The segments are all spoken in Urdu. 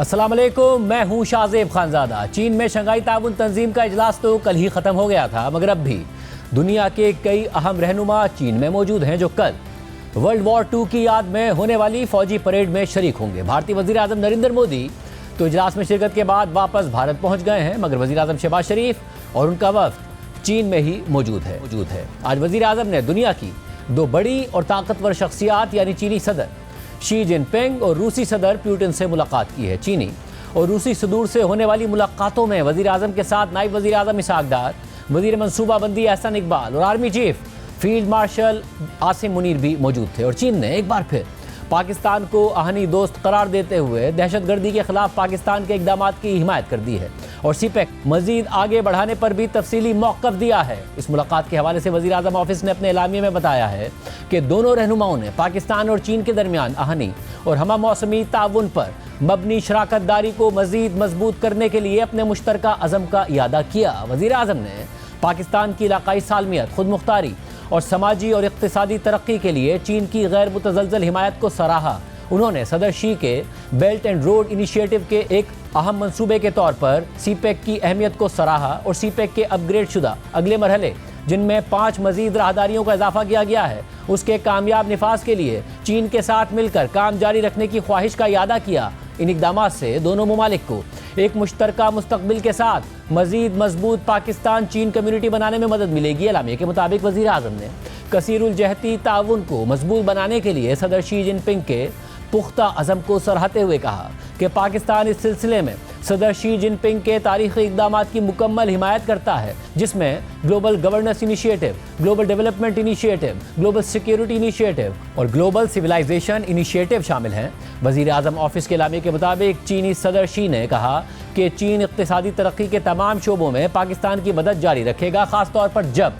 السلام علیکم، میں ہوں شاہزیب خانزادہ۔ چین میں شنگھائی تعاون تنظیم کا اجلاس تو کل ہی ختم ہو گیا تھا، مگر اب بھی دنیا کے کئی اہم رہنما چین میں موجود ہیں جو کل ورلڈ وار 2 کی یاد میں ہونے والی فوجی پریڈ میں شریک ہوں گے۔ بھارتی وزیر اعظم نریندر مودی تو اجلاس میں شرکت کے بعد واپس بھارت پہنچ گئے ہیں، مگر وزیر اعظم شہباز شریف اور ان کا وفد چین میں ہی موجود ہے۔ آج وزیر اعظم نے دنیا کی دو بڑی اور طاقتور شخصیات یعنی چینی صدر شی جن پنگ اور روسی صدر پیوٹن سے ملاقات کی ہے۔ چینی اور روسی صدور سے ہونے والی ملاقاتوں میں وزیر اعظم کے ساتھ نائب وزیر اعظم اسحاق ڈار، وزیر منصوبہ بندی احسن اقبال اور army chief field marshal Asim Munir بھی موجود تھے، اور چین نے ایک بار پھر پاکستان کو آہنی دوست قرار دیتے ہوئے دہشت گردی کے خلاف پاکستان کے اقدامات کی حمایت کر دی ہے اور سی پیک مزید آگے بڑھانے پر بھی تفصیلی موقف دیا ہے۔ اس ملاقات کے حوالے سے وزیر اعظم آفس نے اپنے اعلامیے میں بتایا ہے کہ دونوں رہنماؤں نے پاکستان اور چین کے درمیان آہنی اور ہمہ موسمی تعاون پر مبنی شراکت داری کو مزید مضبوط کرنے کے لیے اپنے مشترکہ عزم کا اعادہ کیا۔ وزیر اعظم نے پاکستان کی علاقائی سالمیت، خود مختاری اور سماجی اور اقتصادی ترقی کے لیے چین کی غیر متزلزل حمایت کو سراہا۔ انہوں نے صدر شی کے بیلٹ اینڈ روڈ انیشیٹو کے ایک اہم منصوبے کے طور پر سی پیک کی اہمیت کو سراہا اور سی پیک کے اپ گریڈ شدہ اگلے مرحلے، جن میں 5 مزید راہداریوں کا اضافہ کیا گیا ہے، اس کے کامیاب نفاذ کے لیے چین کے ساتھ مل کر کام جاری رکھنے کی خواہش کا اعادہ کیا۔ ان اقدامات سے دونوں ممالک کو ایک مشترکہ مستقبل کے ساتھ مزید مضبوط پاکستان چین کمیونٹی بنانے میں مدد ملے گی۔ اعلامیے کے مطابق وزیر اعظم نے کثیر الجہتی تعاون کو مضبوط بنانے کے لیے صدر شی جن پنگ کے پختہ عزم کو سراہتے ہوئے کہا کہ پاکستان اس سلسلے میں صدر شی جن پنگ کے تاریخی اقدامات کی مکمل حمایت کرتا ہے، جس میں global governance initiative, global development initiative, global security initiative اور گلوبل سویلائزیشن انیشیٹو شامل ہیں۔ وزیر اعظم آفس کے اعلامیے کے مطابق چینی صدر شی نے کہا کہ چین اقتصادی ترقی کے تمام شعبوں میں پاکستان کی مدد جاری رکھے گا، خاص طور پر جب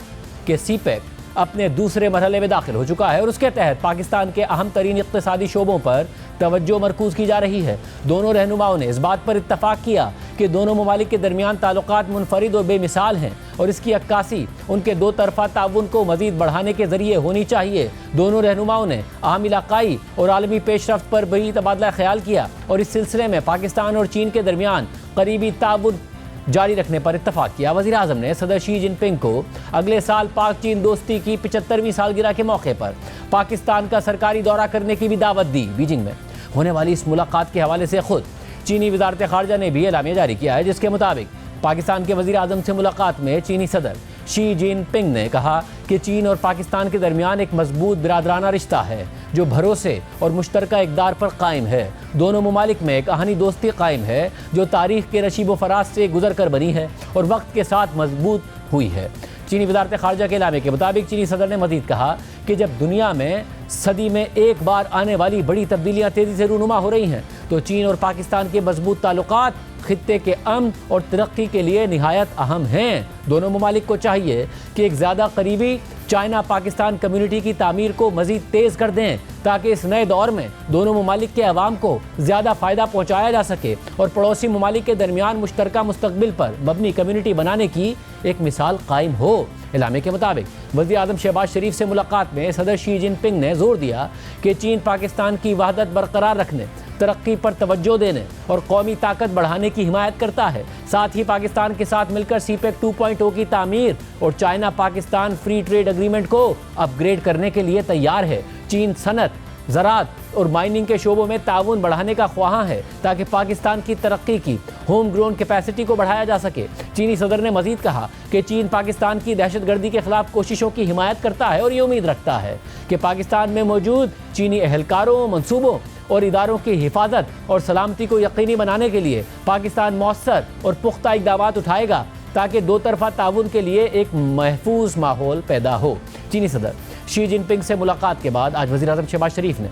کہ سی پیک اپنے دوسرے مرحلے میں داخل ہو چکا ہے اور اس کے تحت پاکستان کے اہم ترین اقتصادی شعبوں پر توجہ مرکوز کی جا رہی ہے۔ دونوں رہنماؤں نے اس بات پر اتفاق کیا کہ دونوں ممالک کے درمیان تعلقات منفرد اور بے مثال ہیں اور اس کی عکاسی ان کے دو طرفہ تعاون کو مزید بڑھانے کے ذریعے ہونی چاہیے۔ دونوں رہنماؤں نے اہم علاقائی اور عالمی پیش رفت پر بھی تبادلہ خیال کیا اور اس سلسلے میں پاکستان اور چین کے درمیان قریبی تعاون جاری رکھنے پر اتفاق کیا۔ وزیر اعظم نے صدر شی جن پنگ کو اگلے سال پاک چین دوستی کی 75ویں سالگرہ کے موقع پر پاکستان کا سرکاری دورہ کرنے کی بھی دعوت دی۔ بیجنگ میں ہونے والی اس ملاقات کے حوالے سے خود چینی وزارت خارجہ نے بھی اعلامیہ جاری کیا ہے، جس کے مطابق پاکستان کے وزیر اعظم سے ملاقات میں چینی صدر شی جن پنگ نے کہا کہ چین اور پاکستان کے درمیان ایک مضبوط برادرانہ رشتہ ہے جو بھروسے اور مشترکہ اقدار پر قائم ہے۔ دونوں ممالک میں ایک آہنی دوستی قائم ہے جو تاریخ کے نشیب و فراز سے گزر کر بنی ہے اور وقت کے ساتھ مضبوط ہوئی ہے۔ چینی وزارت خارجہ کے اعلامیے کے مطابق چینی صدر نے مزید کہا کہ جب دنیا میں صدی میں ایک بار آنے والی بڑی تبدیلیاں تیزی سے رونما ہو رہی ہیں تو چین اور پاکستان کے مضبوط تعلقات خطے کے امن اور ترقی کے لیے نہایت اہم ہیں۔ دونوں ممالک کو چاہیے کہ ایک زیادہ قریبی چائنا پاکستان کمیونٹی کی تعمیر کو مزید تیز کر دیں تاکہ اس نئے دور میں دونوں ممالک کے عوام کو زیادہ فائدہ پہنچایا جا سکے اور پڑوسی ممالک کے درمیان مشترکہ مستقبل پر مبنی کمیونٹی بنانے کی ایک مثال قائم ہو۔ اعلامیے کے مطابق وزیر اعظم شہباز شریف سے ملاقات میں صدر شی جن پنگ نے زور دیا کہ چین پاکستان کی وحدت برقرار رکھنے، ترقی پر توجہ دینے اور قومی طاقت بڑھانے کی حمایت کرتا ہے، ساتھ ہی پاکستان کے ساتھ مل کر سی پیک 2.0 کی تعمیر اور China Pakistan free trade agreement کو اپ گریڈ کرنے کے لیے تیار ہے۔ چین صنعت، زراعت اور مائننگ کے شعبوں میں تعاون بڑھانے کا خواہاں ہے تاکہ پاکستان کی ترقی کی ہوم گرون کیپیسٹی کو بڑھایا جا سکے۔ چینی صدر نے مزید کہا کہ چین پاکستان کی دہشت گردی کے خلاف کوششوں کی حمایت کرتا ہے اور یہ امید رکھتا ہے کہ پاکستان میں موجود چینی اہلکاروں، منصوبوں اور اداروں کی حفاظت اور سلامتی کو یقینی بنانے کے لیے پاکستان مؤثر اور پختہ اقدامات اٹھائے گا تاکہ دو طرفہ تعاون کے لیے ایک محفوظ ماحول پیدا ہو۔ چینی صدر شی جن پنگ سے ملاقات کے بعد آج وزیر اعظم شہباز شریف نے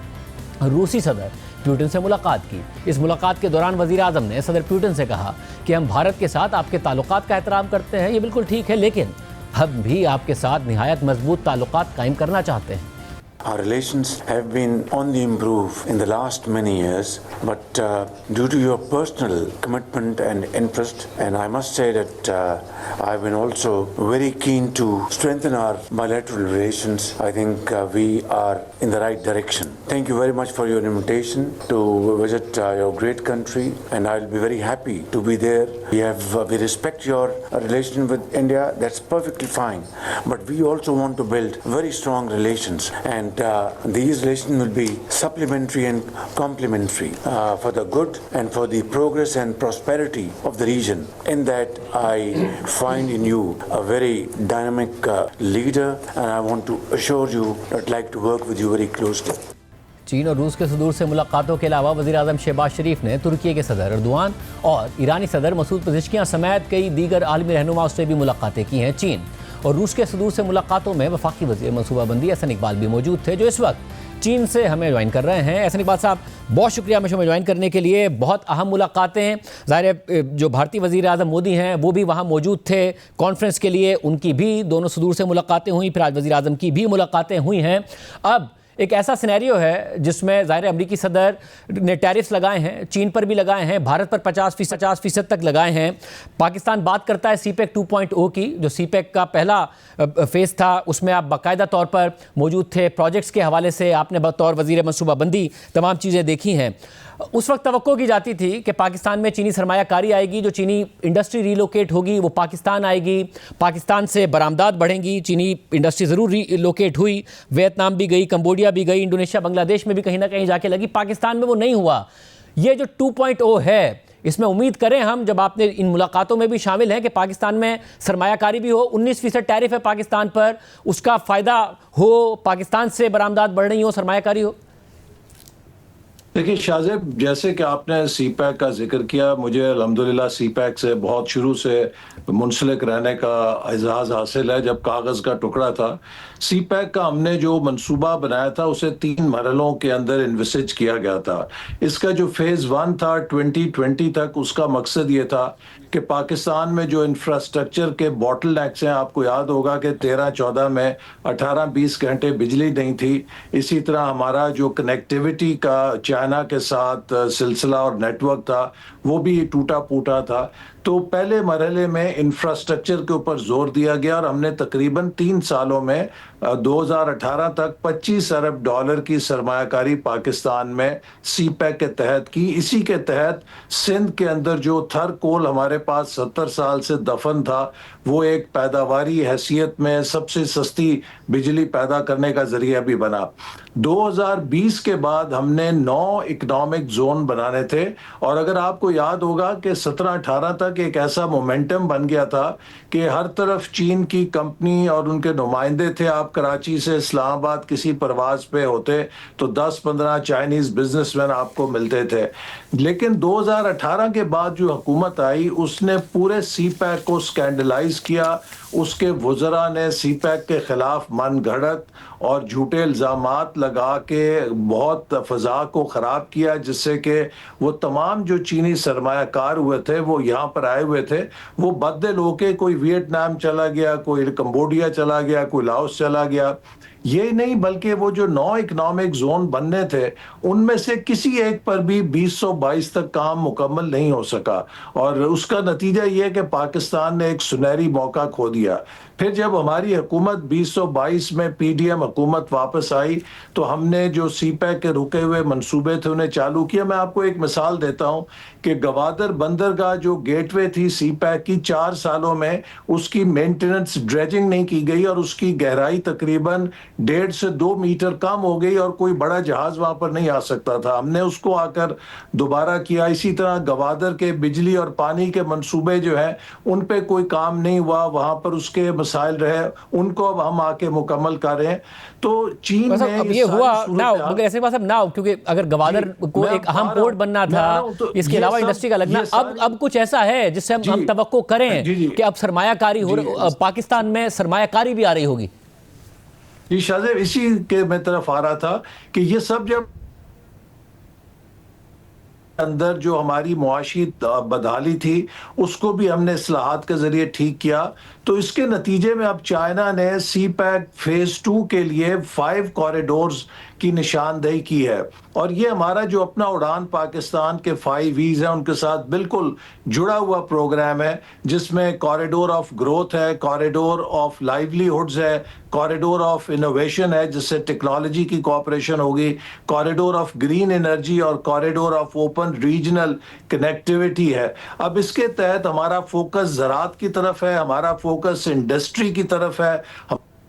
روسی صدر پیوٹن سے ملاقات کی۔ اس ملاقات کے دوران وزیر اعظم نے صدر پیوٹن سے کہا کہ ہم بھارت کے ساتھ آپ کے تعلقات کا احترام کرتے ہیں، یہ بالکل ٹھیک ہے، لیکن ہم بھی آپ کے ساتھ نہایت مضبوط تعلقات قائم کرنا چاہتے ہیں۔ Our relations have been on the improve in the last many years, but due to your personal commitment and interest, and I must say that I've been also very keen to strengthen our bilateral relations. I think we are in the right direction. Thank you very much for your invitation to visit your great country, and I'll be very happy to be there. We respect your relation with India. That's perfectly fine, but we also want to build very strong relations, and these relations will be supplementary and complementary for the good and for the progress and prosperity of the region. In that, I find in you a very dynamic leader, and I want to assure you that I'd like to work with you very closely. چین اور روس کے صدور سے ملاقاتوں کے علاوہ وزیر اعظم شہباز شریف نے ترکی کے صدر اردوان اور ایرانی صدر مسعود پزشکیان سمیت کئی دیگر عالمی رہنماؤں سے بھی ملاقاتیں کی ہیں. چین اور روس کے صدور سے ملاقاتوں میں وفاقی وزیر منصوبہ بندی احسن اقبال بھی موجود تھے، جو اس وقت چین سے ہمیں جوائن کر رہے ہیں. احسن اقبال صاحب، بہت شکریہ ہمیں شو میں جوائن کرنے کے لیے. بہت اہم ملاقاتیں ہیں. ظاہر ہے جو بھارتی وزیر اعظم مودی ہیں وہ بھی وہاں موجود تھے کانفرنس کے لیے، ان کی بھی دونوں صدور سے ملاقاتیں ہوئیں، پھر آج وزیر اعظم کی بھی ملاقاتیں ہوئی ہیں. اب ایک ایسا سینیریو ہے جس میں ظاہر امریکی صدر نے ٹیرفز لگائے ہیں، چین پر بھی لگائے ہیں، بھارت پر 50% تک لگائے ہیں. پاکستان بات کرتا ہے سی پیک 2.0 کی، جو سی پیک کا پہلا فیز تھا اس میں آپ باقاعدہ طور پر موجود تھے. پروجیکٹس کے حوالے سے آپ نے بطور وزیر منصوبہ بندی تمام چیزیں دیکھی ہیں. اس وقت توقع کی جاتی تھی کہ پاکستان میں چینی سرمایہ کاری آئے گی، جو چینی انڈسٹری ریلوکیٹ ہوگی وہ پاکستان آئے گی، پاکستان سے برآمدات بڑھیں گی. چینی انڈسٹری ضرور ریلوکیٹ ہوئی، ویتنام بھی گئی، کمبوڈیا بھی گئی، انڈونیشیا بنگلہ دیش میں بھی کہیں نہ کہیں جا کے لگی. پاکستان میں وہ نہیں ہوا. یہ جو 2.0 ہے اس میں امید کریں ہم، جب آپ نے ان ملاقاتوں میں بھی شامل ہیں، کہ پاکستان میں سرمایہ کاری بھی ہو، 19% ٹیرف ہے پاکستان پر، اس کا فائدہ ہو، پاکستان سے برآمدات بڑھ رہی ہو، سرمایہ کاری ہو. دیکھیے شاہ زیب، جیسے کہ آپ نے سی پیک کا ذکر کیا، مجھے الحمدللہ سی پیک سے بہت شروع سے منسلک رہنے کا اعزاز حاصل ہے. جب کاغذ کا ٹکڑا تھا سی پیک کا، ہم نے جو منصوبہ بنایا تھا اسے 3 مرحلوں کے اندر انویسج کیا گیا تھا. اس کا جو فیز 1 تھا 2020 تک، اس کا مقصد یہ تھا کہ پاکستان میں جو انفراسٹرکچر کے باٹل نیکس ہیں، آپ کو یاد ہوگا کہ 13-14 میں 18-20 گھنٹے بجلی نہیں تھی. اسی طرح ہمارا جو کنیکٹیوٹی کا چائنا کے ساتھ سلسلہ اور نیٹ ورک تھا وہ بھی ٹوٹا پوٹا تھا. تو پہلے مرحلے میں انفراسٹرکچر کے اوپر زور دیا گیا، اور ہم نے تقریباً 3 سالوں میں 2018 تک $25 ارب کی سرمایہ کاری پاکستان میں سی پیک کے تحت کی. اسی کے تحت سندھ کے اندر جو تھر کول ہمارے پاس 70 سال سے دفن تھا، وہ ایک پیداواری حیثیت میں سب سے سستی بجلی پیدا کرنے کا ذریعہ بھی بنا. 2020 کے بعد ہم نے 9 اکنامک زون بنانے تھے، اور اگر آپ کو یاد ہوگا کہ 17-18 تک ایک ایسا مومنٹم بن گیا تھا کہ ہر طرف چین کی کمپنی اور ان کے نمائندے تھے. آپ کراچی سے اسلام آباد کسی پرواز پہ ہوتے تو 10-15 چائنیز بزنس مین آپ کو ملتے تھے. لیکن 2018 کے بعد جو حکومت آئی اس نے پورے سی پیک کو سکینڈلائز کیا. اس کے وزراء نے سی پیک کے خلاف من گھڑت اور جھوٹے الزامات لگا کے بہت فضا کو خراب کیا، جس سے کہ وہ تمام جو چینی سرمایہ کار ہوئے تھے وہ یہاں پر آئے ہوئے تھے، وہ بدل ہو کے کوئی ویتنام چلا گیا، کوئی کمبوڈیا چلا گیا، کوئی لاؤس چلا گیا. یہ نہیں بلکہ وہ جو 9 اکنامک زون بننے تھے ان میں سے کسی ایک پر بھی 2022 تک کام مکمل نہیں ہو سکا، اور اس کا نتیجہ یہ کہ پاکستان نے ایک سنہری موقع کھو دیا. پھر جب ہماری حکومت 2022 میں پی ڈی ایم حکومت واپس آئی تو ہم نے جو سی پیک کے رکے ہوئے منصوبے تھے انہیں چالو کیا. میں آپ کو ایک مثال دیتا ہوں کہ گوادر بندرگاہ جو گیٹ وے تھی سی پیک کی، 4 سالوں میں اس کی مینٹیننس ڈریجنگ نہیں کی گئی، اور اس کی گہرائی تقریباً 1.5 سے 2 میٹر کم ہو گئی، اور کوئی بڑا جہاز وہاں پر نہیں آ سکتا تھا. ہم نے اس کو آ کر دوبارہ کیا. اسی طرح گوادر کے بجلی اور پانی کے منصوبے جو ہیں ان پہ کوئی کام نہیں ہوا، وہاں پر اس کے مسائل رہے، ان کو اب ہم آ کے مکمل کر رہے ہیں. تو چین میں اب یہ ہوا ناؤ، مگر ایسے بات اب ناؤ، کیونکہ اگر گوادر کو ایک اہم پورٹ بننا تھا، اس کے علاوہ انڈسٹری کا لگنا، اب کچھ ایسا ہے جس سے ہم توقع کریں کہ اب سرمایہ کاری پاکستان میں سرمایہ کاری بھی آ رہی ہوگی. جی شاہ زیب، اسی کے میں طرف آ رہا تھا کہ یہ سب جب اندر جو ہماری معاشی بدحالی تھی اس کو بھی ہم نے اصلاحات کے ذریعے ٹھیک کیا. تو اس کے نتیجے میں اب چائنا نے سی پیک فیز 2 کے لیے 5 کوریڈورز کی نشاندہی کی ہے, اور یہ ہمارا جو اپنا اڑان پاکستان کے 5 ویز ہیں ان کے ساتھ بالکل جڑا ہوا پروگرام ہے, جس میں کوریڈور آف گروتھ ہے, کوریڈور آف لائیولی ہے, کوریڈور آف انوویشن ہے جس سے ٹیکنالوجی کی کوآپریشن ہوگی, کوریڈور آف گرین انرجی اور corridor of open regional connectivity ہے. اب اس کے تحت ہمارا فوکس زراعت کی طرف ہے, ہمارا فوکس انڈسٹری کی طرف ہے,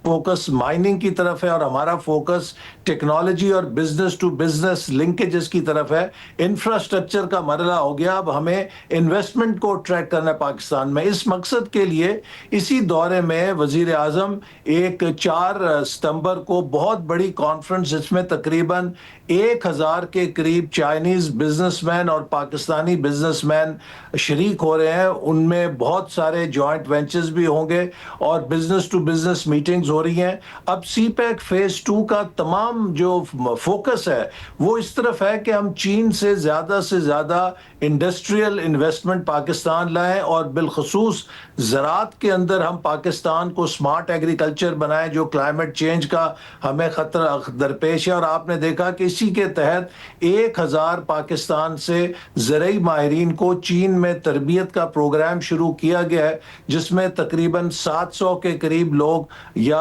فوکس مائننگ کی طرف ہے, اور ہمارا فوکس ٹیکنالوجی اور بزنس ٹو بزنس لنکیجز کی طرف ہے. انفراسٹرکچر کا مرحلہ ہو گیا, اب ہمیں انویسٹمنٹ کو ٹریک کرنا ہے پاکستان میں. اس مقصد کے لیے اسی دورے میں وزیر اعظم ایک 4 ستمبر کو بہت بڑی کانفرنس, جس میں تقریباً 1000 کے قریب چائنیز بزنس مین اور پاکستانی بزنس مین شریک ہو رہے ہیں. ان میں بہت سارے جوائنٹ وینچرز بھی ہوں گے اور بزنس ٹو بزنس میٹنگز ہو رہی ہیں. اب سی پیک فیز 2 کا تمام جو فوکس ہے وہ اس طرف ہے کہ ہم چین سے زیادہ انڈسٹریل انویسٹمنٹ پاکستان لائیں, اور بالخصوص زراعت کے اندر ہم پاکستان کو سمارٹ ایگریکلچر بنائیں جو کلائمیٹ چینج کا ہمیں خطرہ درپیش ہے. اور آپ نے دیکھا کہ اسی کے تحت 1000 پاکستان سے زرعی ماہرین کو چین میں تربیت کا پروگرام شروع کیا گیا ہے, جس میں تقریباً 700 کے قریب لوگ یا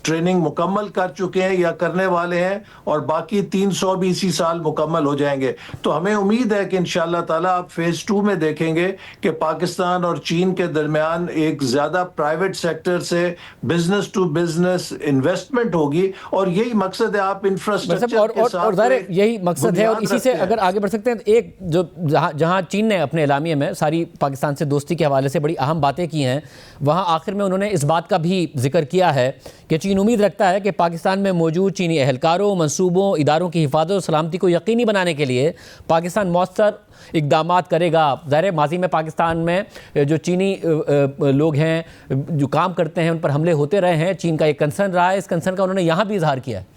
ٹریننگ مکمل کر چکے ہیں یا کرنے والے ہیں, اور باقی 300 بھی اسی سال مکمل ہو جائیں گے. تو ہمیں امید ہے کہ انشاءاللہ تعالیٰ آپ فیز 2 میں دیکھیں گے کہ پاکستان اور چین کے درمیان ایک زیادہ پرائیویٹ سیکٹر سے بزنس ٹو بزنس انویسٹمنٹ ہوگی, اور یہی مقصد ہے. آپ انفراسٹرکچر کے ساتھ اور ظاہر یہی مقصد ہے, اور اسی سے اگر آگے بڑھ سکتے ہیں, ایک جو جہاں چین نے اپنے اعلامیے میں ساری پاکستان سے دوستی کے حوالے سے بڑی اہم باتیں کی ہیں, وہاں آخر میں انہوں نے اس بات کا بھی ذکر کیا ہے کہ چین امید رکھتا ہے کہ پاکستان میں موجود چینی اہلکاروں, منصوبوں, اداروں کی حفاظت اور سلامتی کو یقینی بنانے کے لیے پاکستان مؤثر اقدامات کرے گا. ظاہر ماضی میں پاکستان میں جو چینی لوگ ہیں جو کام کرتے ہیں ان پر حملے ہوتے رہے ہیں, چین کا ایک کنسرن رہا ہے, اس کنسرن کا انہوں نے یہاں بھی اظہار کیا ہے.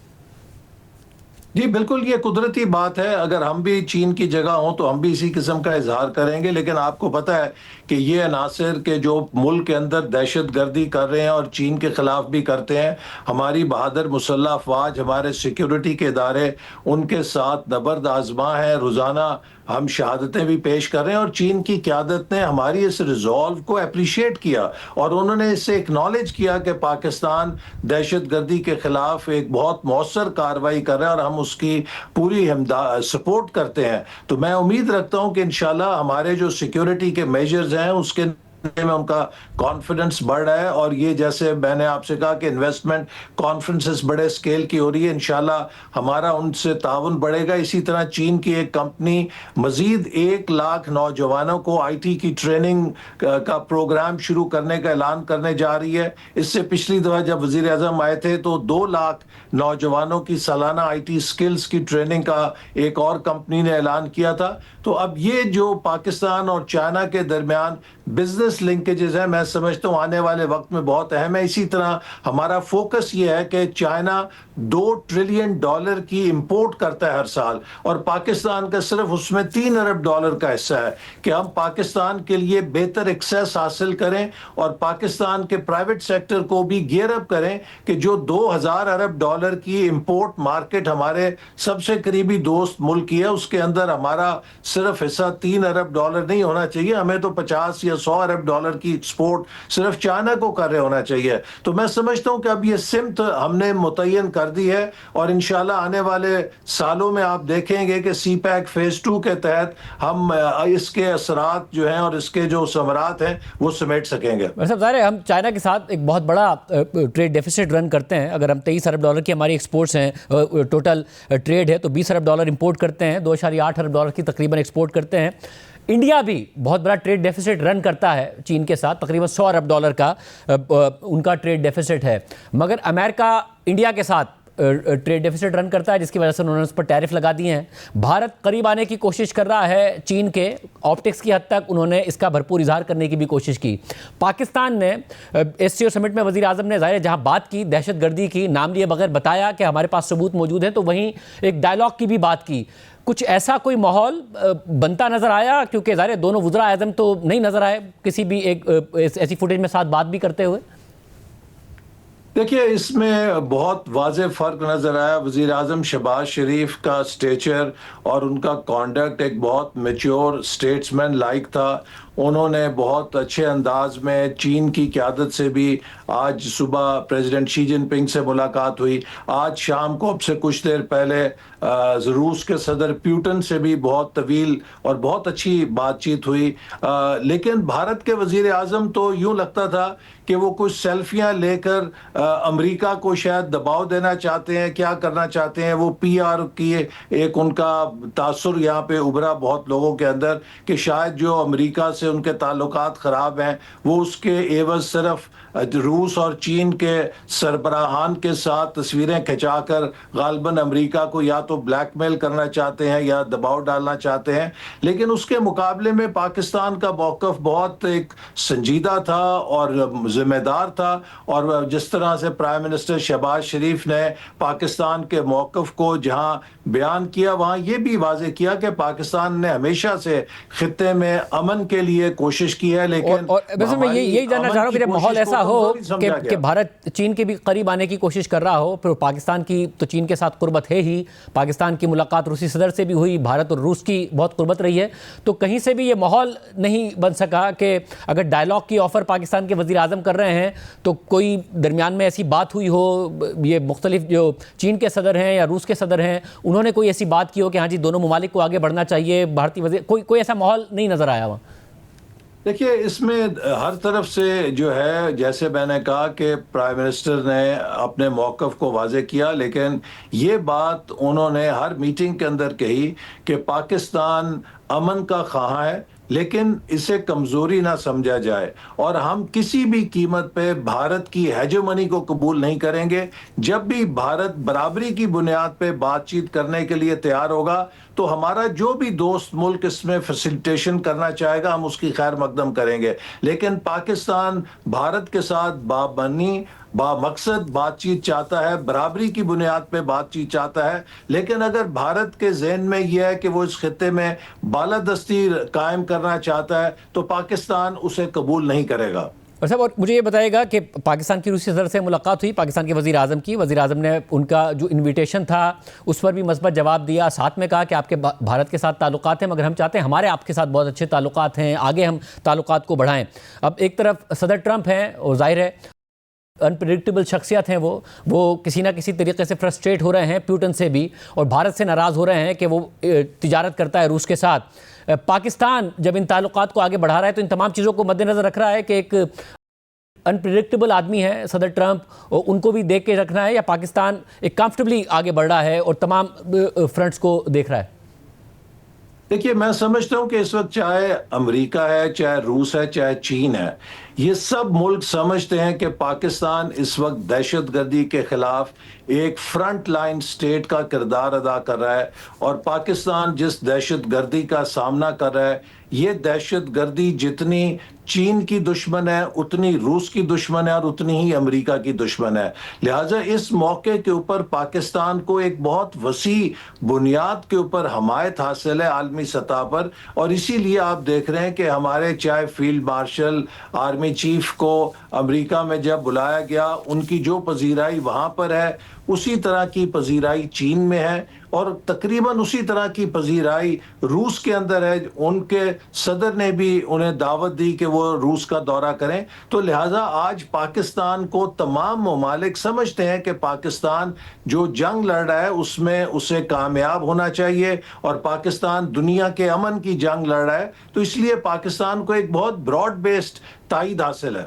جی بالکل, یہ قدرتی بات ہے. اگر ہم بھی چین کی جگہ ہوں تو ہم بھی اسی قسم کا اظہار کریں گے, لیکن آپ کو پتہ ہے کہ یہ عناصر کے جو ملک کے اندر دہشت گردی کر رہے ہیں اور چین کے خلاف بھی کرتے ہیں, ہماری بہادر مسلح افواج, ہمارے سیکیورٹی کے ادارے ان کے ساتھ نبرد آزما ہیں. روزانہ ہم شہادتیں بھی پیش کر رہے ہیں, اور چین کی قیادت نے ہماری اس ریزولو کو اپریشیٹ کیا, اور انہوں نے اسے اکنالج کیا کہ پاکستان دہشت گردی کے خلاف ایک بہت مؤثر کارروائی کر رہا ہے, اور ہم اس کی پوری سپورٹ کرتے ہیں. تو میں امید رکھتا ہوں کہ انشاءاللہ ہمارے جو سیکیورٹی کے میجرز ہیں اس کے میں ان کا کانفیڈنس بڑھ رہا ہے, اور یہ جیسے میں نے آپ سے کہا کہ انویسٹمنٹ کانفرنسز بڑے اسکیل کی ہو رہی ہے, انشاءاللہ ہمارا ان سے تعاون بڑھے گا. اسی طرح چین کی ایک کمپنی مزید 1 لاکھ نوجوانوں کو آئی ٹی کی ٹریننگ کا پروگرام شروع کرنے کا اعلان کرنے جا رہی ہے. اس سے پچھلی دفعہ جب وزیر اعظم آئے تھے تو 2 لاکھ نوجوانوں کی سالانہ آئی ٹی سکلز کی ٹریننگ کا ایک اور کمپنی نے اعلان کیا تھا. تو اب یہ جو پاکستان اور چائنا کے درمیان بزنس لنکیجز ہیں, میں سمجھتا ہوں آنے والے وقت میں بہت اہم ہے. اسی طرح ہمارا فوکس یہ ہے کہ چائنا $2 ٹریلین کی امپورٹ کرتا ہے ہر سال, اور پاکستان کا صرف اس میں $3 ارب کا حصہ ہے, کہ ہم پاکستان کے لیے بہتر ایکسیس حاصل کریں اور پاکستان کے پرائیویٹ سیکٹر کو بھی گیئر اپ کریں کہ جو $2000 ارب کی امپورٹ مارکیٹ ہمارے سب سے قریبی دوست ملک کی ہے, اس کے اندر ہمارا صرف حصہ $3 ارب نہیں ہونا چاہیے, ہمیں تو 50 یا $100 ارب کی ایکسپورٹ صرف چائنا کو کر رہے ہونا چاہیے. تو میں سمجھتا ہوں کہ اب یہ سمت ہم نے متعین کر دی ہے, اور انشاءاللہ آنے والے سالوں میں آپ دیکھیں گے کہ سی پیک فیز 2 کے تحت ہم اس کے اثرات جو ہیں اور اس کے جو ثمرات ہیں وہ سمیٹ سکیں گے. ظاہر ہے ہم چائنا کے ساتھ ایک بہت بڑا ٹریڈ ڈیفیسٹ رن کرتے ہیں. اگر ہم $23 ارب کی ہماری ایکسپورٹس ہیں, ٹوٹل ٹریڈ ہے, تو $20 ارب امپورٹ کرتے ہیں, $2.8 ارب کی تقریباً ایکسپورٹ کرتے ہیں. انڈیا بھی بہت بڑا ٹریڈ ڈیفیسٹ رن کرتا ہے چین کے ساتھ, تقریباً $100 ارب کا ان کا ٹریڈ ڈیفیسٹ ہے. مگر امریکہ انڈیا کے ساتھ ٹریڈ ڈیفیسٹ رن کرتا ہے, جس کی وجہ سے انہوں نے اس پر ٹیرف لگا دیے ہیں. بھارت قریب آنے کی کوشش کر رہا ہے چین کے, آپٹکس کی حد تک انہوں نے اس کا بھرپور اظہار کرنے کی بھی کوشش کی. پاکستان نے SCO سمٹ میں وزیر اعظم نے ظاہر جہاں بات کی دہشت گردی کی, نام لیے بغیر بتایا کہ ہمارے پاس ثبوت موجود ہیں, تو وہیں ایک ڈائلاگ کی بھی بات کی. کچھ ایسا کوئی ماحول بنتا نظر آیا؟ کیونکہ ظاہر ہے دونوں وزراء اعظم تو نہیں نظر آئے کسی بھی ایک ایسی فوٹیج میں ساتھ بات بھی کرتے ہوئے. دیکھیے اس میں بہت واضح فرق نظر آیا. وزیر اعظم شہباز شریف کا سٹیچر اور ان کا کانڈکٹ ایک بہت میچور اسٹیٹسمین لائک تھا. انہوں نے بہت اچھے انداز میں چین کی قیادت سے بھی آج صبح پریزیڈنٹ شی جن پنگ سے ملاقات ہوئی. آج شام کو اب سے کچھ دیر پہلے روس کے صدر پیوٹن سے بھی بہت طویل اور بہت اچھی بات چیت ہوئی. لیکن بھارت کے وزیر اعظم تو یوں لگتا تھا کہ وہ کچھ سیلفیاں لے کر امریکہ کو شاید دباؤ دینا چاہتے ہیں, کیا کرنا چاہتے ہیں. وہ پی آر کی ایک ان کا تاثر یہاں پہ ابھرا بہت لوگوں کے اندر کہ شاید جو امریکہ سے ان کے تعلقات خراب ہیں وہ اس کے عوض صرف روس اور چین کے سربراہان کے ساتھ تصویریں کھچا کر غالباً امریکہ کو یا تو بلیک میل کرنا چاہتے ہیں یا دباؤ ڈالنا چاہتے ہیں. لیکن اس کے مقابلے میں پاکستان کا موقف بہت ایک سنجیدہ تھا اور ذمہ دار تھا. اور جس طرح سے پرائم منسٹر شہباز شریف نے پاکستان کے موقف کو جہاں بیان کیا وہاں یہ بھی واضح کیا کہ پاکستان نے ہمیشہ سے خطے میں امن کے لیے کوشش کی ہے. لیکن ویسے میں یہی جاننا چاہ رہا ہوں کہ جب ماحول ایسا ہو کہ بھارت چین کے بھی قریب آنے کی کوشش کر رہا ہو, پھر پاکستان کی تو چین کے ساتھ قربت ہے ہی, پاکستان کی ملاقات روسی صدر سے بھی ہوئی, بھارت اور روس کی بہت قربت رہی ہے, تو کہیں سے بھی یہ ماحول نہیں بن سکا کہ اگر ڈائلاگ کی آفر پاکستان کے وزیر اعظم کر رہے ہیں تو کوئی درمیان میں ایسی بات ہوئی ہو, یہ مختلف جو چین کے صدر ہیں یا روس کے صدر ہیں انہوں نے کوئی ایسی بات کی ہو کہ ہاں جی دونوں ممالک کو آگے بڑھنا چاہیے, بھارتی وزیر کوئی ایسا ماحول نہیں نظر آیا وہاں؟ دیکھیے اس میں ہر طرف سے جو ہے, جیسے میں نے کہا کہ پرائم منسٹر نے اپنے موقف کو واضح کیا, لیکن یہ بات انہوں نے ہر میٹنگ کے اندر کہی کہ پاکستان امن کا خواہاں ہے لیکن اسے کمزوری نہ سمجھا جائے, اور ہم کسی بھی قیمت پہ بھارت کی ہیجمنی کو قبول نہیں کریں گے. جب بھی بھارت برابری کی بنیاد پہ بات چیت کرنے کے لیے تیار ہوگا تو ہمارا جو بھی دوست ملک اس میں فیسیلیٹیشن کرنا چاہے گا ہم اس کی خیر مقدم کریں گے. لیکن پاکستان بھارت کے ساتھ بامعنی با مقصد بات چیت چاہتا ہے, برابری کی بنیاد پہ بات چیت چاہتا ہے. لیکن اگر بھارت کے ذہن میں یہ ہے کہ وہ اس خطے میں بالادستی قائم کرنا چاہتا ہے تو پاکستان اسے قبول نہیں کرے گا. اور صاحب اور مجھے یہ بتائے گا کہ پاکستان کی روسی صدر سے ملاقات ہوئی, پاکستان کے وزیر اعظم کی, وزیر اعظم نے ان کا جو انویٹیشن تھا اس پر بھی مثبت جواب دیا, ساتھ میں کہا کہ آپ کے بھارت کے ساتھ تعلقات ہیں مگر ہم چاہتے ہیں ہمارے آپ کے ساتھ بہت اچھے تعلقات ہیں, آگے ہم تعلقات کو بڑھائیں. اب ایک طرف صدر ٹرمپ ہیں اور ظاہر ہے انپریڈکٹیبل شخصیت ہیں, وہ کسی نہ کسی طریقے سے فرسٹریٹ ہو رہے ہیں پیوٹن سے بھی, اور بھارت سے ناراض ہو رہے ہیں کہ وہ تجارت کرتا ہے روس کے ساتھ. پاکستان جب ان تعلقات کو آگے بڑھا رہا ہے تو ان تمام چیزوں کو مد نظر رکھ رہا ہے کہ ایک انپریڈکٹیبل آدمی ہے صدر ٹرمپ, اور ان کو بھی دیکھ کے رکھنا ہے, یا پاکستان ایک کمفرٹیبلی آگے بڑھ رہا ہے اور تمام فرنٹس کو دیکھ رہا ہے؟ دیکھیے میں سمجھتا ہوں کہ اس وقت چاہے امریکہ ہے, چاہے روس ہے, چاہے چین ہے, یہ سب ملک سمجھتے ہیں کہ پاکستان اس وقت دہشت گردی کے خلاف ایک فرنٹ لائن سٹیٹ کا کردار ادا کر رہا ہے. اور پاکستان جس دہشت گردی کا سامنا کر رہا ہے یہ دہشت گردی جتنی چین کی دشمن ہے اتنی روس کی دشمن ہے اور اتنی ہی امریکہ کی دشمن ہے. لہٰذا اس موقع کے اوپر پاکستان کو ایک بہت وسیع بنیاد کے اوپر حمایت حاصل ہے عالمی سطح پر, اور اسی لیے آپ دیکھ رہے ہیں کہ ہمارے چاہے فیلڈ مارشل آرمی چیف کو امریکہ میں جب بلایا گیا ان کی جو پذیرائی وہاں پر ہے اسی طرح کی پذیرائی چین میں ہے, اور تقریباً اسی طرح کی پذیرائی روس کے اندر ہے. ان کے صدر نے بھی انہیں دعوت دی کہ وہ روس کا دورہ کریں. تو لہٰذا آج پاکستان کو تمام ممالک سمجھتے ہیں کہ پاکستان جو جنگ لڑ رہا ہے اس میں اسے کامیاب ہونا چاہیے, اور پاکستان دنیا کے امن کی جنگ لڑ رہا ہے, تو اس لیے پاکستان کو ایک بہت براڈ بیسڈ تائید حاصل ہے.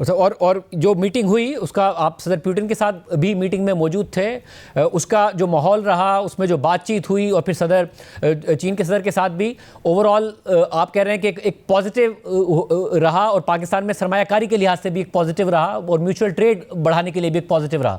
اور جو میٹنگ ہوئی اس کا آپ صدر پیوٹن کے ساتھ بھی میٹنگ میں موجود تھے, اس کا جو ماحول رہا اس میں جو بات چیت ہوئی, اور پھر چین کے صدر کے ساتھ بھی اوور آل آپ کہہ رہے ہیں کہ ایک پازیٹیو رہا, اور پاکستان میں سرمایہ کاری کے لحاظ سے بھی ایک پازیٹیو رہا, اور میوچل ٹریڈ بڑھانے کے لیے بھی ایک پازیٹیو رہا.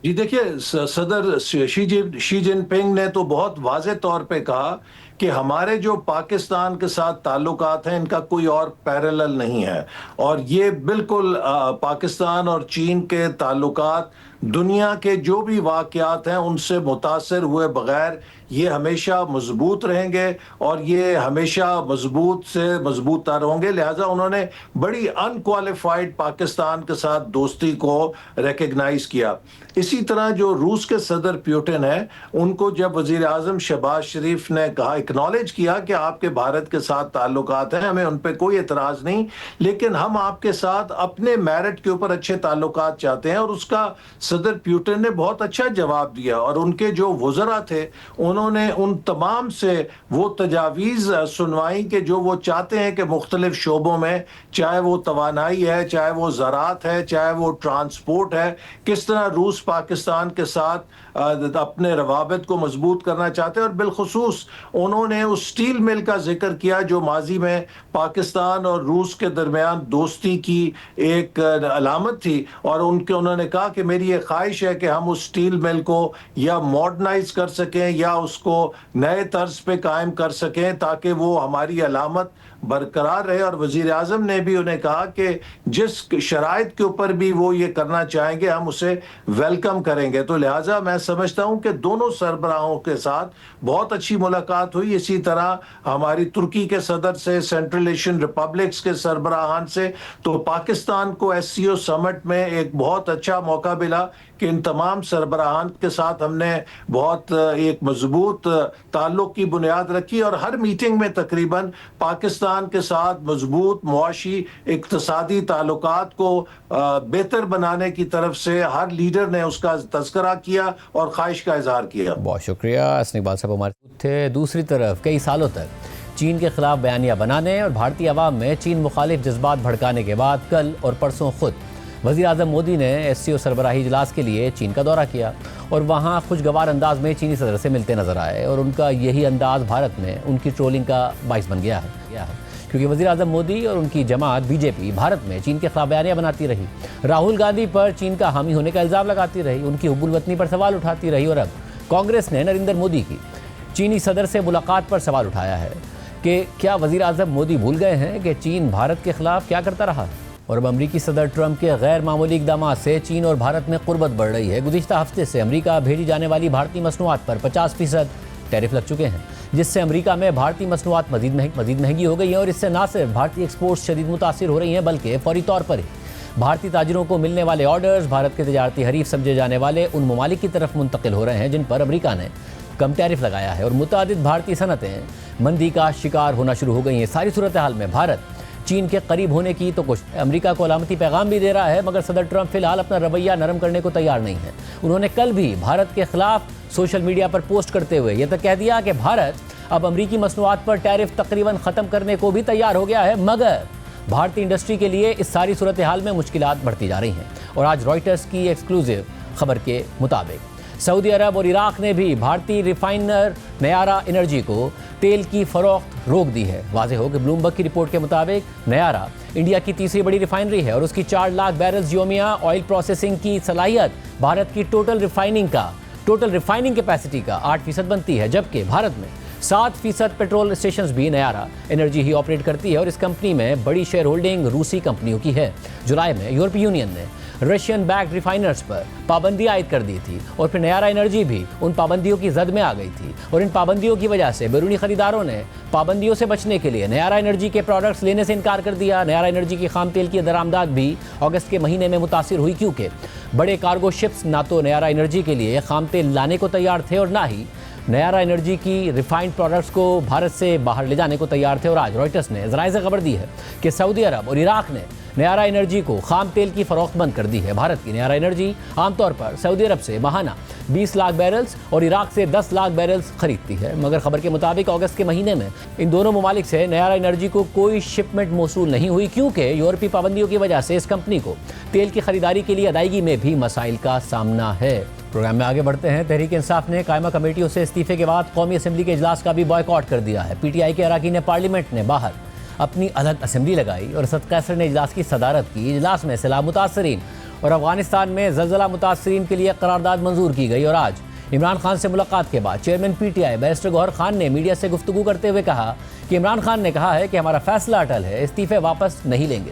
جی دیکھیے صدر شی جن پنگ نے تو بہت واضح طور پہ کہا کہ ہمارے جو پاکستان کے ساتھ تعلقات ہیں ان کا کوئی اور پیرالل نہیں ہے, اور یہ بالکل پاکستان اور چین کے تعلقات دنیا کے جو بھی واقعات ہیں ان سے متاثر ہوئے بغیر یہ ہمیشہ مضبوط رہیں گے اور یہ ہمیشہ مضبوط سے مضبوط تر ہوں گے. لہٰذا انہوں نے بڑی انکوالیفائڈ پاکستان کے ساتھ دوستی کو ریکگنائز کیا. اسی طرح جو روس کے صدر پیوٹن ہیں ان کو جب وزیر اعظم شہباز شریف نے کہا اکنالج کیا کہ آپ کے بھارت کے ساتھ تعلقات ہیں, ہمیں ان پہ کوئی اعتراض نہیں, لیکن ہم آپ کے ساتھ اپنے میرٹ کے اوپر اچھے تعلقات چاہتے ہیں, اور اس کا صدر پیوٹن نے بہت اچھا جواب دیا. اور ان کے جو وزراء تھے انہوں نے ان تمام سے وہ تجاویز سنوائی کہ جو وہ چاہتے ہیں کہ مختلف شعبوں میں, چاہے وہ توانائی ہے, چاہے وہ زراعت ہے, چاہے وہ ٹرانسپورٹ ہے, کس طرح روس پاکستان کے ساتھ اپنے روابط کو مضبوط کرنا چاہتے ہیں. اور بالخصوص انہوں نے اس سٹیل مل کا ذکر کیا جو ماضی میں پاکستان اور روس کے درمیان دوستی کی ایک علامت تھی, اور انہوں نے کہا کہ میری یہ خواہش ہے کہ ہم اس سٹیل مل کو یا ماڈرنائز کر سکیں یا اس کو نئے طرز پہ قائم کر سکیں تاکہ وہ ہماری علامت برقرار رہے. اور وزیر اعظم نے بھی انہیں کہا کہ جس شرائط کے اوپر بھی وہ یہ کرنا چاہیں گے ہم اسے ویلکم کریں گے. تو لہٰذا میں سمجھتا ہوں کہ دونوں سربراہوں کے ساتھ بہت اچھی ملاقات ہوئی. اسی طرح ہماری ترکی کے صدر سے, سینٹرل ایشین ریپبلکس کے سربراہان سے, تو پاکستان کو SCO سمٹ میں ایک بہت اچھا موقع ملا کہ ان تمام سربراہان کے ساتھ ہم نے بہت ایک مضبوط تعلق کی بنیاد رکھی, اور ہر میٹنگ میں تقریباً پاکستان کے ساتھ مضبوط معاشی اقتصادی تعلقات کو بہتر بنانے کی طرف سے ہر لیڈر نے اس کا تذکرہ کیا اور خواہش کا اظہار کیا. بہت شکریہ اسنی اقبال صاحب ہمارے تھے. دوسری طرف کئی سالوں تک چین کے خلاف بیانیہ بنانے اور بھارتی عوام میں چین مخالف جذبات بھڑکانے کے بعد کل اور پرسوں خود وزیر اعظم مودی نے SCO سربراہی اجلاس کے لیے چین کا دورہ کیا اور وہاں خوشگوار انداز میں چینی صدر سے ملتے نظر آئے, اور ان کا یہی انداز بھارت میں ان کی ٹرولنگ کا باعث بن گیا ہے کیونکہ وزیر اعظم مودی اور ان کی جماعت BJP بھارت میں چین کے خلاف بیانیہ بناتی رہی, راہل گاندھی پر چین کا حامی ہونے کا الزام لگاتی رہی, ان کی حب الوطنی پر سوال اٹھاتی رہی, اور اب کانگریس نے نریندر مودی کی چینی صدر سے ملاقات پر سوال اٹھایا ہے کہ کیا وزیر اعظم مودی بھول گئے ہیں کہ چین بھارت کے خلاف کیا کرتا رہا. اور اب امریکی صدر ٹرمپ کے غیر معمولی اقدامات سے چین اور بھارت میں قربت بڑھ رہی ہے. گزشتہ ہفتے سے امریکہ بھیجی جانے والی بھارتی مصنوعات پر 50% ٹیرف لگ چکے ہیں, جس سے امریکہ میں بھارتی مصنوعات مزید مہنگی ہو گئی ہیں, اور اس سے نہ صرف بھارتی ایکسپورٹس شدید متاثر ہو رہی ہیں بلکہ فوری طور پر ہی بھارتی تاجروں کو ملنے والے آرڈرز بھارت کے تجارتی حریف سمجھے جانے والے ان ممالک کی طرف منتقل ہو رہے ہیں جن پر امریکہ نے کم ٹیرف لگایا ہے, اور متعدد بھارتی صنعتیں مندی کا شکار ہونا شروع ہو گئی ہیں. ساری صورتحال میں بھارت چین کے قریب ہونے کی تو کوشش, امریکہ کو علامتی پیغام بھی دے رہا ہے, مگر صدر ٹرمپ فی الحال اپنا رویہ نرم کرنے کو تیار نہیں ہے. انہوں نے کل بھی بھارت کے خلاف سوشل میڈیا پر پوسٹ کرتے ہوئے یہ تک کہہ دیا کہ بھارت اب امریکی مصنوعات پر ٹیرف تقریباً ختم کرنے کو بھی تیار ہو گیا ہے, مگر بھارتی انڈسٹری کے لیے اس ساری صورتحال میں مشکلات بڑھتی جا رہی ہیں. اور آج رائٹرز کی ایکسکلوزیو خبر کے مطابق سعودی عرب اور عراق نے بھی بھارتی ریفائنر نیارا انرجی کو تیل کی فروخت روک دی ہے. واضح ہو کہ بلومبرگ کی رپورٹ کے مطابق نیارا انڈیا کی تیسری بڑی ریفائنری ہے اور اس کی 4 لاکھ بیرلز یومیہ آئل پروسیسنگ کی صلاحیت بھارت کی ٹوٹل ریفائننگ کیپیسٹی کا 8% بنتی ہے, جبکہ بھارت میں 7% پیٹرول اسٹیشنز بھی نیارا انرجی ہی آپریٹ کرتی ہے, اور اس کمپنی میں بڑی شیئر ہولڈنگ روسی کمپنیوں کی ہے. جولائی میں یورپی یونین نے رشین بیکڈ ریفائنرز پر پابندی عائد کر دی تھی, اور پھر نیارا انرجی بھی ان پابندیوں کی زد میں آ گئی تھی, اور ان پابندیوں کی وجہ سے بیرونی خریداروں نے پابندیوں سے بچنے کے لیے نیارا انرجی کے پروڈکٹس لینے سے انکار کر دیا. نیارا انرجی کی خام تیل کی درآمدات بھی اگست کے مہینے میں متاثر ہوئی, کیونکہ بڑے کارگو شپس نہ تو نیارا انرجی کے لیے خام تیل لانے کو تیار تھے اور نہ ہی نیارا انرجی کی ریفائنڈ پروڈکٹس کو بھارت سے باہر لے جانے کو تیار تھے. اور آج رائٹرز نے ذرائع سے خبر دی ہے کہ سعودی عرب اور عراق نے نیارا انرجی کو خام تیل کی فروخت بند کر دی ہے. بھارت کی نیارا انرجی عام طور پر سعودی عرب سے ماہانہ 20 لاکھ بیرلز اور عراق سے 10 لاکھ بیرلز خریدتی ہے, مگر خبر کے مطابق اگست کے مہینے میں ان دونوں ممالک سے نیارا انرجی کو کوئی شپمنٹ موصول نہیں ہوئی, کیونکہ یورپی پابندیوں کی وجہ سے اس کمپنی کو تیل کی خریداری کے لیے ادائیگی میں بھی مسائل کا سامنا ہے. پروگرام میں آگے بڑھتے ہیں. تحریک انصاف نے قائمہ کمیٹیوں سے استعفے کے بعد قومی اسمبلی کے اجلاس کا بھی بائیکاٹ کر دیا ہے. PTI کے اراکین پارلیمنٹ نے باہر اپنی الگ اسمبلی لگائی اور اسد قیصر نے اجلاس کی صدارت کی. اجلاس میں سیلاب متاثرین اور افغانستان میں زلزلہ متاثرین کے لیے قرارداد منظور کی گئی, اور آج عمران خان سے ملاقات کے بعد چیئرمین PTI بیرسٹر گوہر خان نے میڈیا سے گفتگو کرتے ہوئے کہا کہ عمران خان نے کہا ہے کہ ہمارا فیصلہ اٹل ہے, استعفے واپس نہیں لیں گے.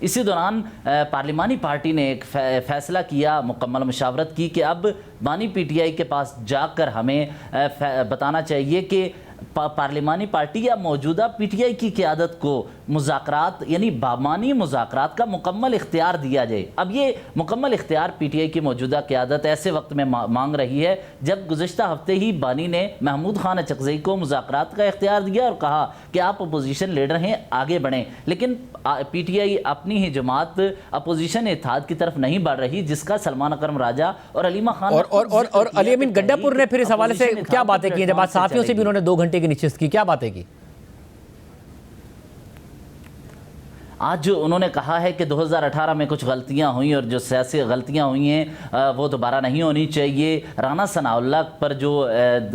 اسی دوران پارلیمانی پارٹی نے ایک فیصلہ کیا، مکمل مشاورت کی کہ اب بانی پی ٹی آئی کے پاس جا کر ہمیں بتانا چاہیے کہ پارلیمانی پارٹی یا موجودہ پی ٹی آئی کی قیادت کو مذاکرات یعنی بامانی مذاکرات کا مکمل اختیار دیا جائے۔ اب یہ مکمل اختیار پی ٹی آئی کی موجودہ قیادت ایسے وقت میں مانگ رہی ہے جب گزشتہ ہفتے ہی بانی نے محمود خان اچکزئی کو مذاکرات کا اختیار دیا اور کہا کہ آپ اپوزیشن لیڈر ہیں، آگے بڑھیں، لیکن پی ٹی آئی اپنی ہی جماعت اپوزیشن اتحاد کی طرف نہیں بڑھ رہی، جس کا سلمان اکرم راجہ اور علیمہ خان اور علی امین گنڈا پور نے پھر اس حوالے سے کیا باتیں کی؟ جب آج صحافیوں سے بھی انہوں نے 2 گھنٹے کی نشست کی، کیا باتیں کی؟ آج انہوں نے کہا ہے کہ 2018 میں کچھ غلطیاں ہوئیں اور جو سیاسی غلطیاں ہوئی ہیں وہ دوبارہ نہیں ہونی چاہیے۔ رانا ثناء اللہ پر جو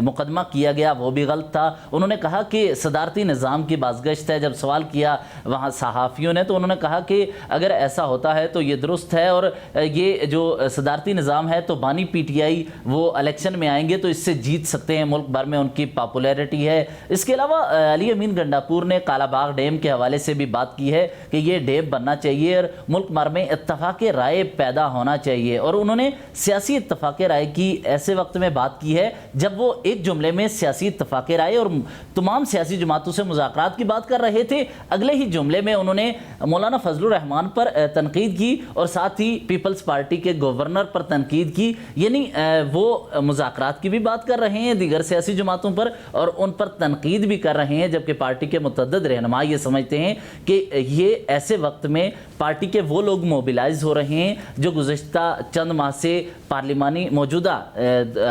مقدمہ کیا گیا وہ بھی غلط تھا۔ انہوں نے کہا کہ صدارتی نظام کی بازگشت ہے۔ جب سوال کیا وہاں صحافیوں نے تو انہوں نے کہا کہ اگر ایسا ہوتا ہے تو یہ درست ہے، اور یہ جو صدارتی نظام ہے تو بانی پی ٹی آئی وہ الیکشن میں آئیں گے تو اس سے جیت سکتے ہیں، ملک بھر میں ان کی پاپولیرٹی ہے۔ اس کے علاوہ علی امین گنڈا پور نے کالا باغ ڈیم کے حوالے سے بھی بات کی ہے کہ یہ ڈیم بننا چاہیے اور ملک بھر میں اتفاق رائے پیدا ہونا چاہیے، اور انہوں نے سیاسی اتفاق رائے کی ایسے وقت میں بات کی ہے جب وہ ایک جملے میں سیاسی اتفاق رائے اور تمام سیاسی جماعتوں سے مذاکرات کی بات کر رہے تھے، اگلے ہی جملے میں انہوں نے مولانا فضل الرحمان پر تنقید کی اور ساتھ ہی پیپلز پارٹی کے گورنر پر تنقید کی، یعنی وہ مذاکرات کی بھی بات کر رہے ہیں دیگر سیاسی جماعتوں پر اور ان پر تنقید بھی کر رہے ہیں، جبکہ پارٹی کے متعدد رہنما یہ سمجھتے ہیں کہ یہ ایسے وقت میں پارٹی کے وہ لوگ موبیلائز ہو رہے ہیں جو گزشتہ چند ماہ سے پارلیمانی موجودہ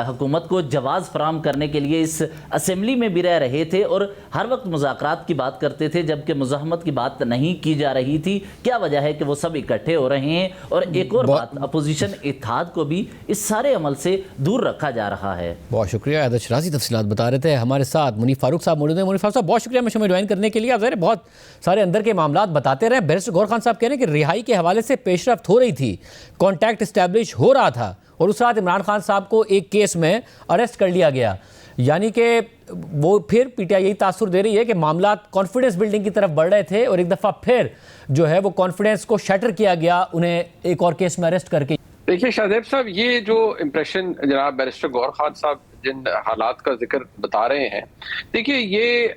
حکومت کو جواز فراہم کرنے کے لیے اس اسمبلی میں بھی رہ رہے تھے اور ہر وقت مذاکرات کی بات کرتے تھے جبکہ مزاحمت کی بات نہیں کی جا رہی تھی۔ کیا وجہ ہے کہ وہ سب اکٹھے ہو رہے ہیں؟ اور ایک اور بات، اپوزیشن اتحاد کو بھی اس سارے عمل سے دور رکھا جا رہا ہے۔ بہت شکریہ عادت شرازی تفصیلات بتا رہے تھے۔ ہمارے ساتھ منیف فاروق صاحب موجود ہیں۔ منیف فاروق صاحب بہت شکریہ ہمیں شو جوائن کرنے کے لیے۔ آپ ظاہر بہت سارے اندر کے معاملات بتاتے رہے۔ بیرسٹر گور خان صاحب کہہ رہے ہیں کہ رہائی کے حوالے سے پیش رفت ہو رہی تھی، کانٹیکٹ اسٹیبلش ہو رہا تھا، اور اس رات عمران خان صاحب کو ایک کیس میں اریسٹ کر لیا گیا، یعنی کہ وہ پھر پی ٹی آئی یہی تاثر دے رہی ہے کہ معاملات کانفیڈنس بلڈنگ کی طرف بڑھ رہے تھے اور ایک دفعہ پھر جو ہے وہ کانفیڈنس کو شیٹر کیا گیا انہیں ایک اور کیس میں اریسٹ کر کے۔ دیکھیے شاہزیب صاحب، یہ جو امپریشن جناب بیرسٹر گور خان صاحب جن حالات کا ذکر بتا رہے ہیں، دیکھیے یہ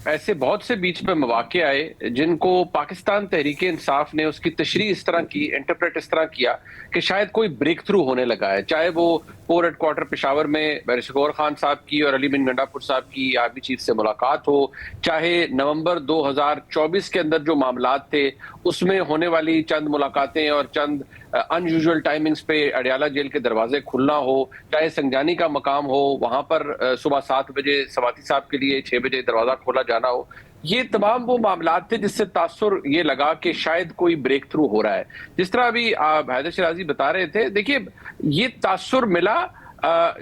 ایسے بہت سے بیچ میں مواقع آئے جن کو پاکستان تحریک انصاف نے اس کی تشریح اس طرح کی، انٹرپریٹ اس طرح کیا کہ شاید کوئی بریک تھرو ہونے لگا ہے، چاہے وہ کور ہیڈ کوارٹر پشاور میں بیرسٹر گور خان صاحب کی اور علی امین گنڈا پور صاحب کی آرمی چیف سے ملاقات ہو، چاہے نومبر 2024 کے اندر جو معاملات تھے اس میں ہونے والی چند ملاقاتیں اور چند ان یوزول ٹائمنگز پہ اڈیالہ جیل کے دروازے کھلنا ہو، چاہے سنجانی کا مقام ہو وہاں پر صبح 7 بجے سواتی صاحب کے لیے 6 بجے دروازہ کھولا جانا ہو، یہ تمام وہ معاملات تھے جس سے تاثر یہ لگا کہ شاید کوئی بریک تھرو ہو رہا ہے۔ جس طرح ابھی حیدر شرازی بتا رہے تھے، دیکھیے یہ تاثر ملا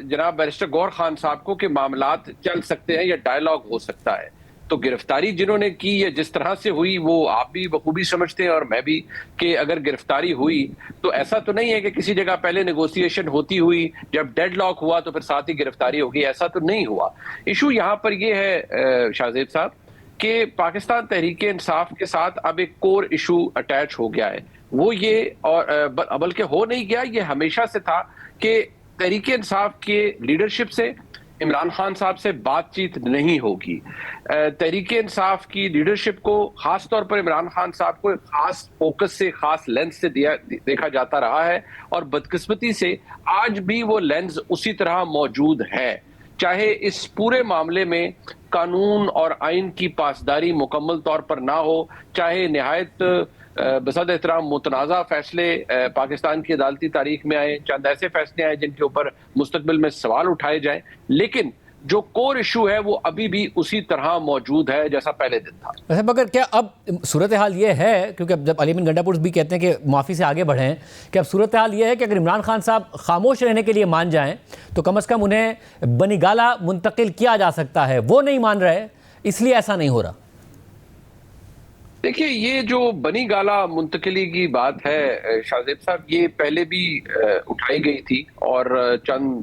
جناب بیرسٹر گور خان صاحب کو کہ معاملات چل سکتے ہیں یا ڈائیلاگ ہو سکتا ہے، تو گرفتاری جنہوں نے کی یا جس طرح سے ہوئی وہ آپ بھی بخوبی سمجھتے ہیں اور میں بھی کہ اگر گرفتاری ہوئی تو ایسا تو نہیں ہے کہ کسی جگہ پہلے نیگوسیشن ہوتی ہوئی جب ڈیڈ لاک ہوا تو پھر ساتھ ہی گرفتاری ہوگی، ایسا تو نہیں ہوا۔ ایشو یہاں پر یہ ہے شاہزیب صاحب کہ پاکستان تحریک انصاف کے ساتھ اب ایک کور ایشو اٹیچ ہو گیا ہے، وہ یہ اور بلکہ ہو نہیں گیا، یہ ہمیشہ سے تھا کہ تحریک انصاف کے لیڈرشپ سے عمران خان صاحب سے بات چیت نہیں ہوگی۔ تحریک انصاف کی لیڈرشپ کو خاص طور پر عمران خان صاحب کو خاص فوکس سے، خاص لینس سے دیکھا جاتا رہا ہے، اور بدقسمتی سے آج بھی وہ لینس اسی طرح موجود ہے، چاہے اس پورے معاملے میں قانون اور آئین کی پاسداری مکمل طور پر نہ ہو، چاہے نہایت بصد احترام متنازع فیصلے پاکستان کی عدالتی تاریخ میں آئے، چند ایسے فیصلے آئے جن کے اوپر مستقبل میں سوال اٹھائے جائیں، لیکن جو کور ایشو ہے وہ ابھی بھی اسی طرح موجود ہے جیسا پہلے دن تھا۔ مگر کیا اب صورتحال یہ ہے، کیونکہ جب علی امین گنڈا پور بھی کہتے ہیں کہ معافی سے آگے بڑھیں، کہ اب صورتحال یہ ہے کہ اگر عمران خان صاحب خاموش رہنے کے لیے مان جائیں تو کم از کم انہیں بنی گالہ منتقل کیا جا سکتا ہے، وہ نہیں مان رہے اس لیے ایسا نہیں ہو رہا؟ دیکھیے یہ جو بنی گالہ منتقلی کی بات ہے شاہزیب صاحب، یہ پہلے بھی اٹھائی گئی تھی اور چند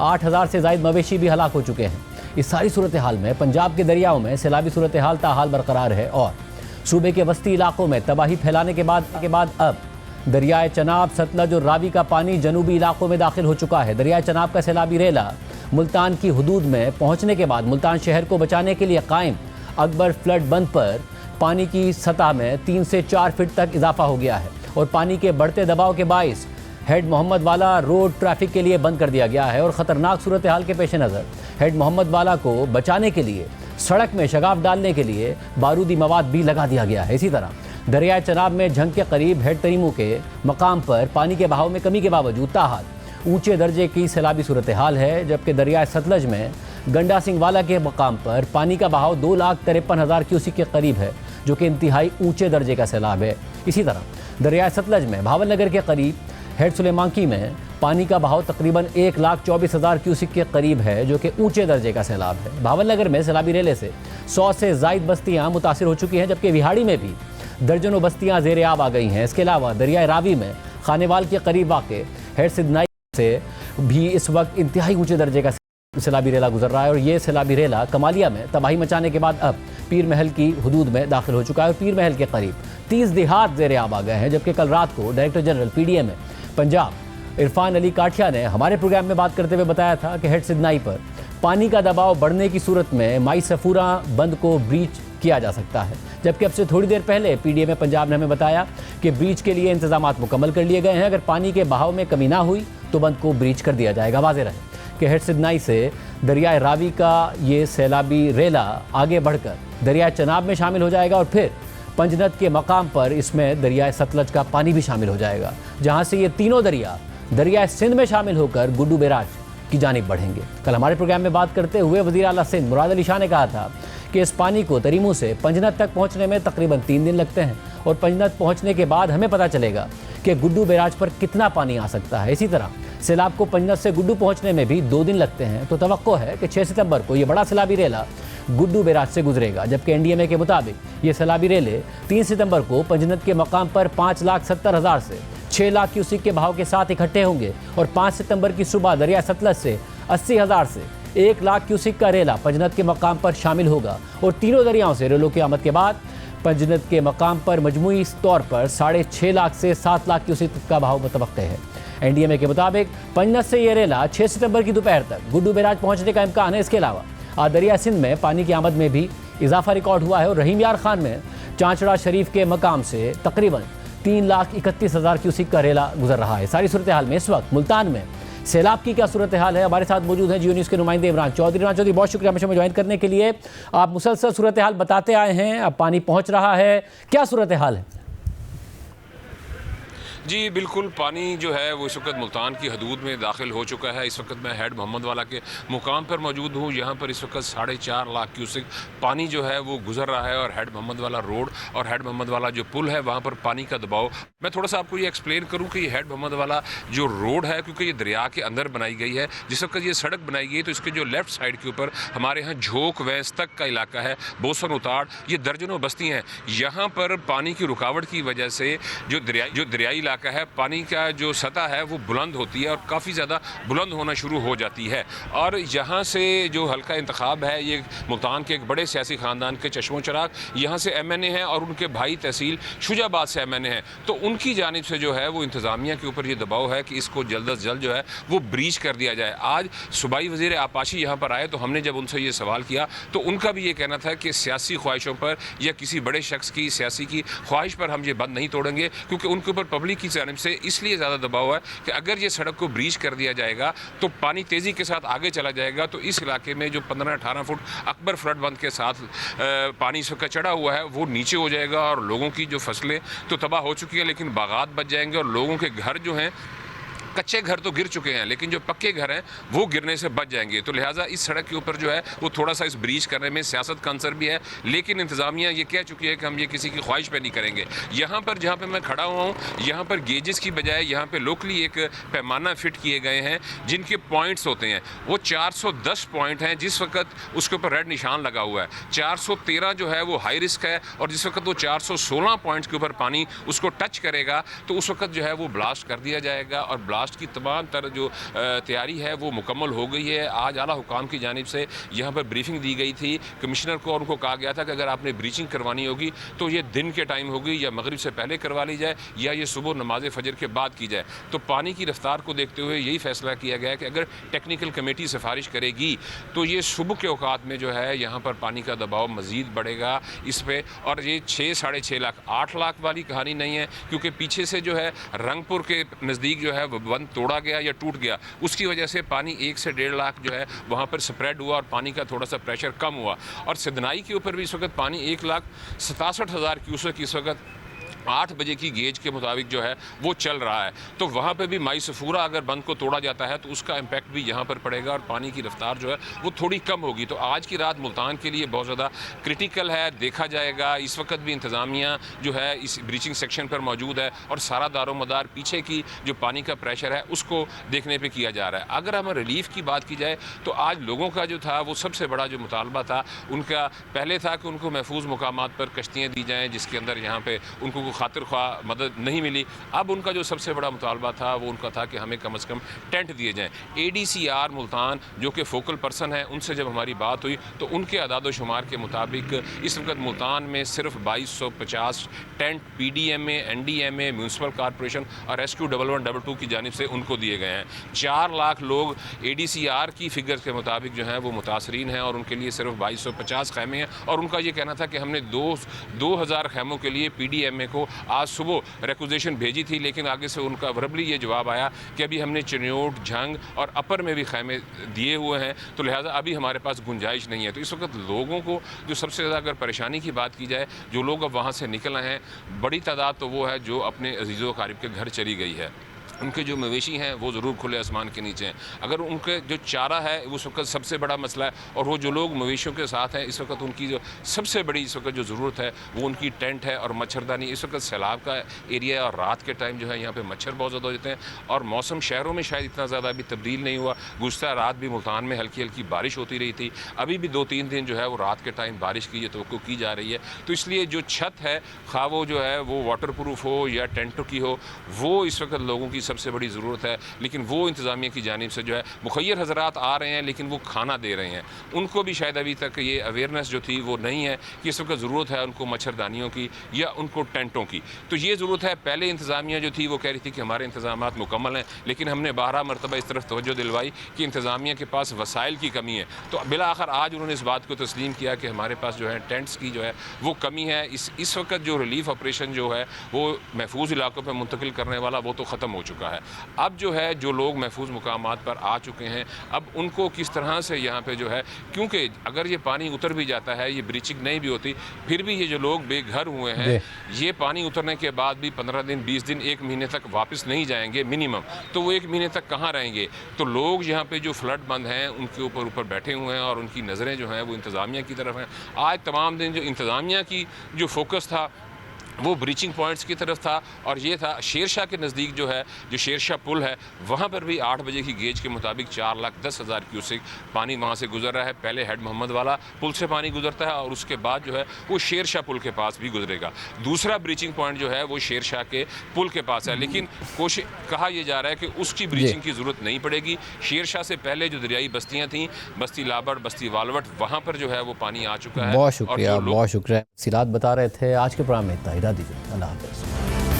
8,000 سے زائد مویشی بھی ہلاک ہو چکے ہیں۔ اس ساری صورتحال میں پنجاب کے دریاؤں میں سیلابی صورتحال تاحال برقرار ہے اور صوبے کے وسطی علاقوں میں تباہی پھیلانے کے بعد اب دریائے چناب، ستلج اور راوی کا پانی جنوبی علاقوں میں داخل ہو چکا ہے۔ دریائے چناب کا سیلابی ریلا ملتان کی حدود میں پہنچنے کے بعد ملتان شہر کو بچانے کے لیے قائم اکبر فلڈ بند پر پانی کی سطح میں 3 سے 4 فٹ تک اضافہ ہو گیا ہے اور پانی کے بڑھتے دباؤ کے باعث ہیڈ محمد والا روڈ ٹریفک کے لیے بند کر دیا گیا ہے اور خطرناک صورتحال کے پیش نظر ہیڈ محمد والا کو بچانے کے لیے سڑک میں شگاف ڈالنے کے لیے بارودی مواد بھی لگا دیا گیا ہے۔ اسی طرح دریائے چناب میں جھنگ کے قریب ہیڈ تریمو کے مقام پر پانی کے بہاؤ میں کمی کے باوجود تاحال اونچے درجے کی سیلابی صورتحال ہے، جبکہ دریائے ستلج میں گنڈا سنگھ والا کے مقام پر پانی کا بہاؤ 2,53,000 کیوسک کے قریب ہے، جو کہ انتہائی اونچے درجے کا سیلاب ہے۔ اسی طرح دریائے ستلج میں بھاول نگر کے قریب ہیڈ سلیمانکی میں پانی کا بہاؤ تقریباً 1,24,000 کیوسک کے قریب ہے، جو کہ اونچے درجے کا سیلاب ہے۔ بھاول نگر میں سیلابی ریلے سے 100 سے زائد بستیاں متاثر ہو چکی ہیں، جبکہ وہاڑی میں بھی درجنوں بستیاں زیر آب آ گئی ہیں۔ اس کے علاوہ دریائے راوی میں خانیوال کے قریب واقع ہیڈ سدنائی سے بھی اس وقت انتہائی اونچے درجے کا سیلابی ریلا گزر رہا ہے اور یہ سیلابی ریلا کمالیہ میں تباہی مچانے کے بعد اب پیر محل کی حدود میں داخل ہو چکا ہے اور پیر محل کے قریب 30 دیہات زیر آب آ گئے ہیں، جبکہ کل رات کو director general PDM Punjab Irfan Ali Kathia نے ہمارے پروگرام میں بات کرتے ہوئے بتایا تھا کہ ہیڈ سدنائی پر پانی کا دباؤ بڑھنے کی صورت میں مائی سفورہ بند کو بریچ کیا جا سکتا ہے، جبکہ اب سے تھوڑی دیر پہلے PDM پنجاب نے ہمیں بتایا کہ بریچ کے لیے انتظامات مکمل کر لیے گئے ہیں۔ اگر پانی کے بہاؤ میں کمی نہ ہوئی تو بند کو بریچ کر دیا جائے گا۔ واضح رہے کہ ہیڈ سدنائی سے دریائے راوی کا یہ سیلابی ریلا آگے بڑھ کر دریائے چناب میں شامل ہو جائے گا اور پھر پنجنت کے مقام پر اس میں دریائے ستلج کا پانی بھی شامل ہو جائے گا، جہاں سے یہ تینوں دریائے سندھ میں شامل ہو کر گڈو بیراج کی جانب بڑھیں گے۔ کل ہمارے پروگرام میں بات کرتے ہوئے وزیر اعلیٰ سندھ مراد علی شاہ نے کہا تھا کہ اس پانی کو تریمو سے پنجنت تک پہنچنے میں تقریباً 3 دن لگتے ہیں اور پنجنت پہنچنے کے بعد ہمیں پتہ چلے گا کہ گڈو بیراج پر کتنا پانی آ سکتا ہے۔ اسی طرح سیلاب کو پنجنت سے گڈو پہنچنے میں بھی 2 دن لگتے ہیں، تو توقع ہے کہ 6 ستمبر کو یہ بڑا سیلابی ریلا گڈو بیراج سے گزرے گا، جبکہ NDMA کے مطابق یہ سیلابی ریلے 3 ستمبر کو پنجنت کے مقام پر 5,70,000 سے 6,00,000 کیوسک کے بہاؤ کے ساتھ اکٹھے ہوں گے اور 5 ستمبر کی صبح دریائے ستلج سے 80,000 سے 1,00,000 کیوسک کا ریلا پنجنت کے مقام پر شامل ہوگا اور تینوں دریاؤں سے ریلوں کی آمد کے بعد پنجنت کے مقام پر مجموعی طور پر 6.5 سے 7,00,000 کیوسک کا بہاؤ متوقع ہے۔ NDMA کے مطابق پنجنت سے یہ ریلا 6 ستمبر کی دوپہر تک گڈو بیراج پہنچنے کا امکان ہے۔ اس کے علاوہ آج دریائے سندھ میں پانی کی آمد میں بھی اضافہ ریکارڈ ہوا ہے اور رحیم یار خان میں چانچڑا شریف کے مقام سے تقریباً 3,31,000 کیوسک کا ریلا گزر رہا ہے۔ ساری صورتحال میں اس وقت ملتان میں سیلاب کی کیا صورتحال ہے؟ ہمارے ساتھ موجود ہیں جیو نیوز کے نمائندے عمران چودھری۔ عمران چودھری، بہت شکریہ ہمیشہ میں جوائن کرنے کے لیے۔ آپ مسلسل صورتحال بتاتے آئے ہیں، اب پانی پہنچ رہا ہے، کیا صورتحال ہے؟ جی بالکل، پانی جو ہے وہ اس وقت ملتان کی حدود میں داخل ہو چکا ہے۔ اس وقت میں ہیڈ محمد والا کے مقام پر موجود ہوں، یہاں پر اس وقت 4.5 کیوسک پانی جو ہے وہ گزر رہا ہے اور ہیڈ محمد والا روڈ اور ہیڈ محمد والا جو پل ہے وہاں پر پانی کا دباؤ، میں تھوڑا سا آپ کو یہ ایکسپلین کروں کہ یہ ہیڈ محمد والا جو روڈ ہے، کیونکہ یہ دریا کے اندر بنائی گئی ہے، جس وقت یہ سڑک بنائی گئی تو اس کے جو لیفٹ سائڈ کے اوپر ہمارے ہاں جھوک ویس تک کا علاقہ ہے، بوسن اتاڑ، یہ درجنوں بستی ہیں۔ یہاں پر پانی کی رکاوٹ کی وجہ سے جو دریائی علاقہ ہے، پانی کا جو سطح ہے وہ بلند ہوتی ہے اور کافی زیادہ بلند ہونا شروع ہو جاتی ہے، اور یہاں سے جو حلقہ انتخاب ہے یہ ملتان کے ایک بڑے سیاسی خاندان کے چشم و چراغ یہاں سے MNA ہیں اور ان کے بھائی تحصیل شجاع آباد سے MNA ہیں، تو ان کی جانب سے جو ہے وہ انتظامیہ کے اوپر یہ دباؤ ہے کہ اس کو جلد از جلد جو ہے وہ بریچ کر دیا جائے۔ آج صوبائی وزیر آبپاشی یہاں پر آئے تو ہم نے جب ان سے یہ سوال کیا تو ان کا بھی یہ کہنا تھا کہ سیاسی خواہشوں پر یا کسی بڑے شخص کی سیاسی کی خواہش پر ہم یہ بند نہیں توڑیں گے، کیونکہ ان کے اوپر پبلک کی جانب سے اس لیے زیادہ دباؤ ہے کہ اگر یہ سڑک کو بریچ کر دیا جائے گا تو پانی تیزی کے ساتھ آگے چلا جائے گا، تو اس علاقے میں جو 15-18 فٹ اکبر فلڈ بند کے ساتھ پانی اس وقت چڑھا ہوا ہے وہ نیچے ہو جائے گا اور لوگوں کی جو فصلیں تو تباہ ہو چکی ہیں، لیکن باغات بچ جائیں گے اور لوگوں کے گھر جو ہیں، کچے گھر تو گر چکے ہیں لیکن جو پکے گھر ہیں وہ گرنے سے بچ جائیں گے۔ تو لہٰذا اس سڑک کے اوپر جو ہے وہ تھوڑا سا اس بریچ کرنے میں سیاست کا عنصر بھی ہے، لیکن انتظامیہ یہ کہہ چکی ہے کہ ہم یہ کسی کی خواہش پہ نہیں کریں گے۔ یہاں پر جہاں پہ میں کھڑا ہوا ہوں یہاں پر گیجز کی بجائے یہاں پہ لوکلی ایک پیمانہ فٹ کیے گئے ہیں جن کے پوائنٹس ہوتے ہیں، وہ 410 پوائنٹ ہیں، جس وقت اس کے اوپر ریڈ نشان لگا ہوا ہے۔ 413 جو ہے وہ ہائی رسک ہے اور جس وقت وہ 416 پوائنٹس کے اوپر پانی اس کو ٹچ کرے گا تو اس وقت جو ہے وہ بلاسٹ کر دیا جائے گا، اور بلاسٹ کی تمام تر جو تیاری ہے وہ مکمل ہو گئی ہے. آج اعلیٰ حکام کی جانب سے یہاں پر بریفنگ دی گئی تھی کمشنر کو, اور ان کو کہا گیا تھا کہ اگر آپ نے بریچنگ کروانی ہوگی تو یہ دن کے ٹائم ہوگی, یا مغرب سے پہلے کروا لی جائے, یا یہ صبح نماز فجر کے بعد کی جائے. تو پانی کی رفتار کو دیکھتے ہوئے یہی فیصلہ کیا گیا کہ اگر ٹیکنیکل کمیٹی سفارش کرے گی تو یہ صبح کے اوقات میں جو ہے یہاں پر پانی کا دباؤ مزید بڑھے گا اس پہ. اور یہ 6-6.5 لاکھ 8 لاکھ والی کہانی نہیں ہے, کیونکہ پیچھے سے جو ہے رنگ پور کے نزدیک جو ہے وہ بند توڑا گیا یا ٹوٹ گیا, اس کی وجہ سے پانی 1 سے 1.5 لاکھ جو ہے وہاں پر سپریڈ ہوا اور پانی کا تھوڑا سا پریشر کم ہوا. اور سدنائی کے اوپر بھی اس وقت پانی 1,67,000 کیوسک اس وقت 8 بجے کی گیج کے مطابق جو ہے وہ چل رہا ہے. تو وہاں پہ بھی مائی سفورہ اگر بند کو توڑا جاتا ہے تو اس کا امپیکٹ بھی یہاں پر پڑے گا اور پانی کی رفتار جو ہے وہ تھوڑی کم ہوگی. تو آج کی رات ملتان کے لیے بہت زیادہ کرٹیکل ہے, دیکھا جائے گا. اس وقت بھی انتظامیہ جو ہے اس بریچنگ سیکشن پر موجود ہے اور سارا دار و مدار پیچھے کی جو پانی کا پریشر ہے اس کو دیکھنے پہ کیا جا رہا ہے. اگر ہم ریلیف کی بات کی جائے تو آج لوگوں کا جو تھا وہ سب سے بڑا جو مطالبہ تھا ان کا پہلے تھا کہ ان کو محفوظ مقامات پر کشتیاں دی جائیں جس کے اندر یہاں پہ ان کو خاطر خواہ مدد نہیں ملی. اب ان کا جو سب سے بڑا مطالبہ تھا وہ ان کا تھا کہ ہمیں کم از کم ٹینٹ دیے جائیں. ADCR ملتان جو کہ فوکل پرسن ہے, ان سے جب ہماری بات ہوئی تو ان کے اعداد و شمار کے مطابق اس وقت ملتان میں صرف 2250 tent PDMA, NDMA, municipal corporation اور ریسکیو 1122 کی جانب سے ان کو دیے گئے ہیں. 4 لاکھ لوگ ADCR کی فگر کے مطابق جو ہیں وہ متاثرین ہیں اور ان کے لیے صرف 2250 خیمے ہیں. اور ان کا یہ کہنا تھا کہ ہم نے 2000 خیموں کے لیے PDMA کو آج صبح ریکوزیشن بھیجی تھی, لیکن آگے سے ان کا وربلی یہ جواب آیا کہ ابھی ہم نے چنیوٹ, جھنگ اور اپر میں بھی خیمے دیے ہوئے ہیں, تو لہٰذا ابھی ہمارے پاس گنجائش نہیں ہے. تو اس وقت لوگوں کو جو سب سے زیادہ اگر پریشانی کی بات کی جائے, جو لوگ اب وہاں سے نکل رہے ہیں بڑی تعداد تو وہ ہے جو اپنے عزیز و اقارب کے گھر چلی گئی ہے. ان کے جو مویشی ہیں وہ ضرور کھلے آسمان کے نیچے ہیں. اگر ان کے جو چارہ ہے اس وقت سب سے بڑا مسئلہ ہے, اور وہ جو لوگ مویشیوں کے ساتھ ہیں اس وقت ان کی جو سب سے بڑی اس وقت جو ضرورت ہے وہ ان کی ٹینٹ ہے اور مچھردانی. اس وقت سیلاب کا ایریا ہے اور رات کے ٹائم جو ہے یہاں پہ مچھر بہت زیادہ ہو جاتے ہیں, اور موسم شہروں میں شاید اتنا زیادہ ابھی تبدیل نہیں ہوا. گزشتہ رات بھی ملتان میں ہلکی ہلکی بارش ہوتی رہی تھی, ابھی بھی 2-3 دن جو ہے وہ رات کے ٹائم بارش کی توقع کی جا رہی ہے. تو اس لیے جو چھت ہے خواہ وہ جو ہے وہ واٹر پروف ہو یا ٹینٹوں کی ہو, وہ اس وقت لوگوں کی سب سے بڑی ضرورت ہے. لیکن وہ انتظامیہ کی جانب سے جو ہے مخیر حضرات آ رہے ہیں لیکن وہ کھانا دے رہے ہیں, ان کو بھی شاید ابھی تک یہ اویئرنیس جو تھی وہ نہیں ہے کہ اس وقت ضرورت ہے ان کو مچھردانیوں کی یا ان کو ٹینٹوں کی. تو یہ ضرورت ہے. پہلے انتظامیہ جو تھی وہ کہہ رہی تھی کہ ہمارے انتظامات مکمل ہیں, لیکن ہم نے 12 مرتبہ اس طرف توجہ دلوائی کہ انتظامیہ کے پاس وسائل کی کمی ہے. تو بالآخر آج انہوں نے اس بات کو تسلیم کیا کہ ہمارے پاس جو ہے ٹینٹس کی جو ہے وہ کمی ہے. اس وقت جو ریلیف آپریشن جو ہے وہ محفوظ علاقوں پہ منتقل کرنے والا وہ تو ختم ہو چکا ہے. اب جو ہے جو لوگ محفوظ مقامات پر آ چکے ہیں, اب ان کو کس طرح سے یہاں پہ جو ہے, کیونکہ اگر یہ پانی اتر بھی جاتا ہے, یہ بریچنگ نہیں بھی ہوتی, پھر بھی یہ جو لوگ بے گھر ہوئے ہیں یہ پانی اترنے کے بعد بھی 15 دن 20 دن 1 مہینے تک واپس نہیں جائیں گے منیمم. تو وہ 1 مہینے تک کہاں رہیں گے؟ تو لوگ یہاں پہ جو فلڈ بند ہیں ان کے اوپر بیٹھے ہوئے ہیں اور ان کی نظریں جو ہیں وہ انتظامیہ کی طرف ہیں. آج تمام دن جو انتظامیہ کی جو فوکس تھا وہ بریچنگ پوائنٹس کی طرف تھا, اور یہ تھا شیر شاہ کے نزدیک جو ہے جو شیر شاہ پل ہے وہاں پر بھی 8 بجے کی گیج کے مطابق 4,10,000 کیوسک پانی وہاں سے گزر رہا ہے. پہلے ہیڈ محمد والا پل سے پانی گزرتا ہے اور اس کے بعد جو ہے وہ شیر شاہ پل کے پاس بھی گزرے گا. دوسرا بریچنگ پوائنٹ جو ہے وہ شیر شاہ کے پل کے پاس ہے, لیکن کہا یہ جا رہا ہے کہ اس کی بریچنگ کی ضرورت نہیں پڑے گی. شیر شاہ سے پہلے جو دریائی بستیاں تھیں, بستی لابڑ, بستی والوٹ, وہاں پر جو ہے وہ پانی آ چکا ہے. بہت شکریہ, بہت شکریہ. سیرات بتا رہے تھے. آج کے پروگرام میں اتنا ہی. دیجیے. اللہ حافظ.